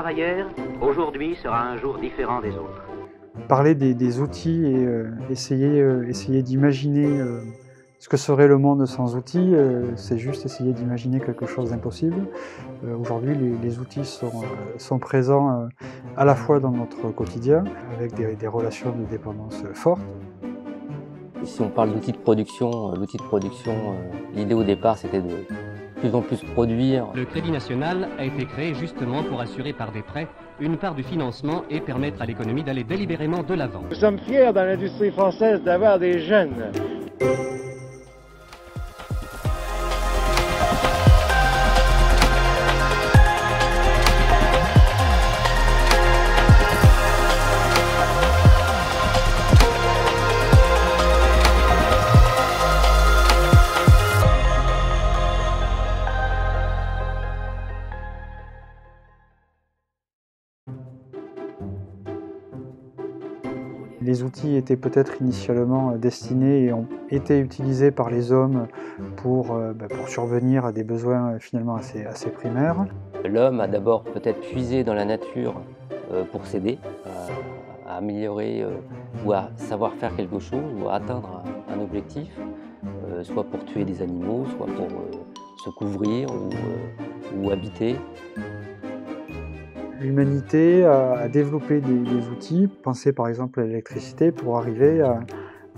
travailleurs, aujourd'hui sera un jour différent des autres. Parler des outils et essayer d'imaginer ce que serait le monde sans outils, c'est juste essayer d'imaginer quelque chose d'impossible. Aujourd'hui, les outils sont présents à la fois dans notre quotidien, avec des relations de dépendance fortes. Si on parle d'outils de production, l'idée au départ c'était de plus en plus produire. Le Crédit National a été créé justement pour assurer par des prêts une part du financement et permettre à l'économie d'aller délibérément de l'avant. Nous sommes fiers dans l'industrie française d'avoir des jeunes. Les outils étaient peut-être initialement destinés et ont été utilisés par les hommes pour survenir à des besoins finalement assez primaires. L'homme a d'abord peut-être puisé dans la nature pour s'aider, à améliorer ou à savoir faire quelque chose ou à atteindre un objectif, soit pour tuer des animaux, soit pour se couvrir ou habiter. L'humanité a développé des outils, pensés par exemple à l'électricité, pour arriver à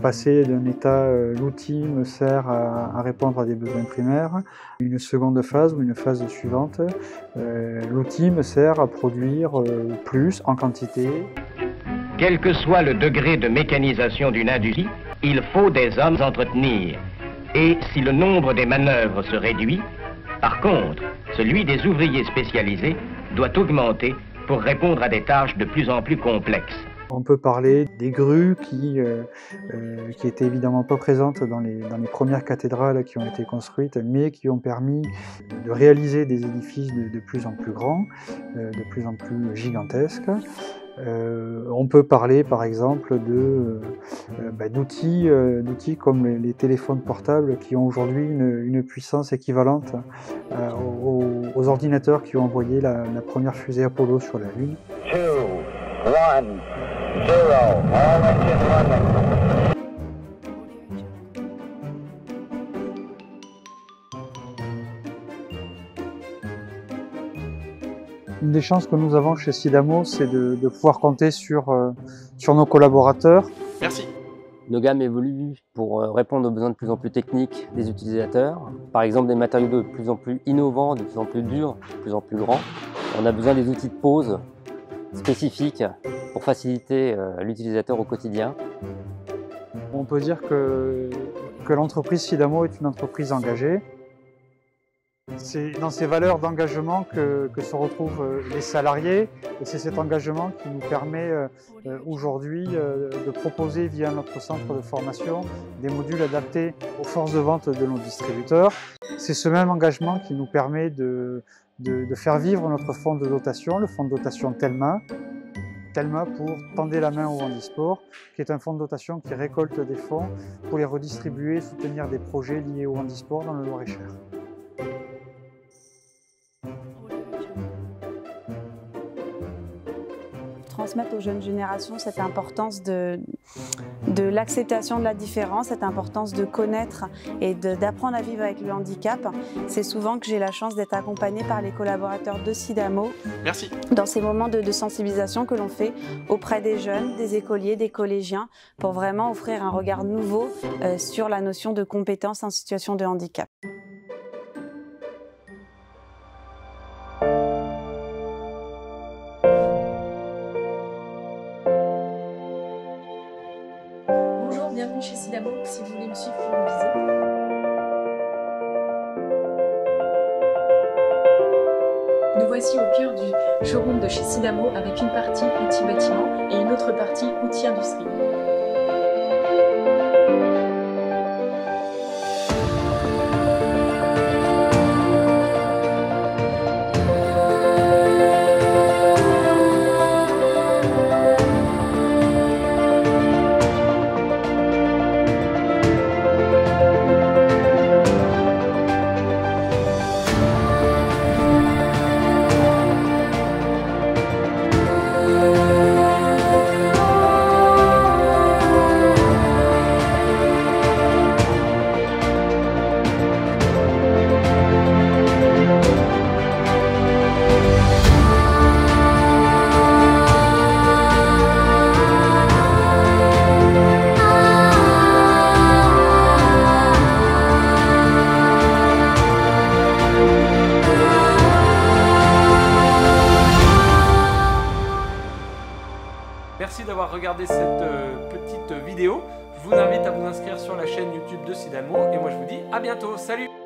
passer d'un état l'outil me sert à répondre à des besoins primaires, une seconde phase ou une phase suivante, l'outil me sert à produire plus en quantité. Quel que soit le degré de mécanisation d'une industrie, il faut des hommes entretenir. Et si le nombre des manœuvres se réduit, par contre, celui des ouvriers spécialisés doit augmenter pour répondre à des tâches de plus en plus complexes. On peut parler des grues qui étaient évidemment pas présentes dans les premières cathédrales qui ont été construites, mais qui ont permis de réaliser des édifices de plus en plus grands, de plus en plus gigantesques. On peut parler par exemple d'outils comme les téléphones portables qui ont aujourd'hui une puissance équivalente aux ordinateurs qui ont envoyé la première fusée Apollo sur la Lune. 2, 1, 0, all engine running. Une des chances que nous avons chez Sidamo, c'est de pouvoir compter sur nos collaborateurs. Merci. Nos gammes évoluent pour répondre aux besoins de plus en plus techniques des utilisateurs. Par exemple, des matériaux de plus en plus innovants, de plus en plus durs, de plus en plus grands. On a besoin des outils de pose spécifiques pour faciliter l'utilisateur au quotidien. On peut dire que l'entreprise Sidamo est une entreprise engagée. C'est dans ces valeurs d'engagement que se retrouvent les salariés, et c'est cet engagement qui nous permet aujourd'hui de proposer via notre centre de formation des modules adaptés aux forces de vente de nos distributeurs. C'est ce même engagement qui nous permet de faire vivre notre fonds de dotation, le fonds de dotation Telma. Telma pour Tendez la main au handisport, qui est un fonds de dotation qui récolte des fonds pour les redistribuer et soutenir des projets liés au handisport dans le Loir-et-Cher. Transmettre aux jeunes générations cette importance de l'acceptation de la différence, cette importance de connaître et d'apprendre à vivre avec le handicap. C'est souvent que j'ai la chance d'être accompagnée par les collaborateurs de Sidamo. Merci. Dans ces moments de sensibilisation que l'on fait auprès des jeunes, des écoliers, des collégiens, pour vraiment offrir un regard nouveau sur la notion de compétence en situation de handicap. Bienvenue chez Sidamo, si vous voulez me suivre pour une visite. Nous voici au cœur du showroom de chez Sidamo avec une partie outils bâtiment et une autre partie outils industrie. vidéos. Je vous invite à vous inscrire sur la chaîne YouTube de Sidamo et moi je vous dis à bientôt. Salut!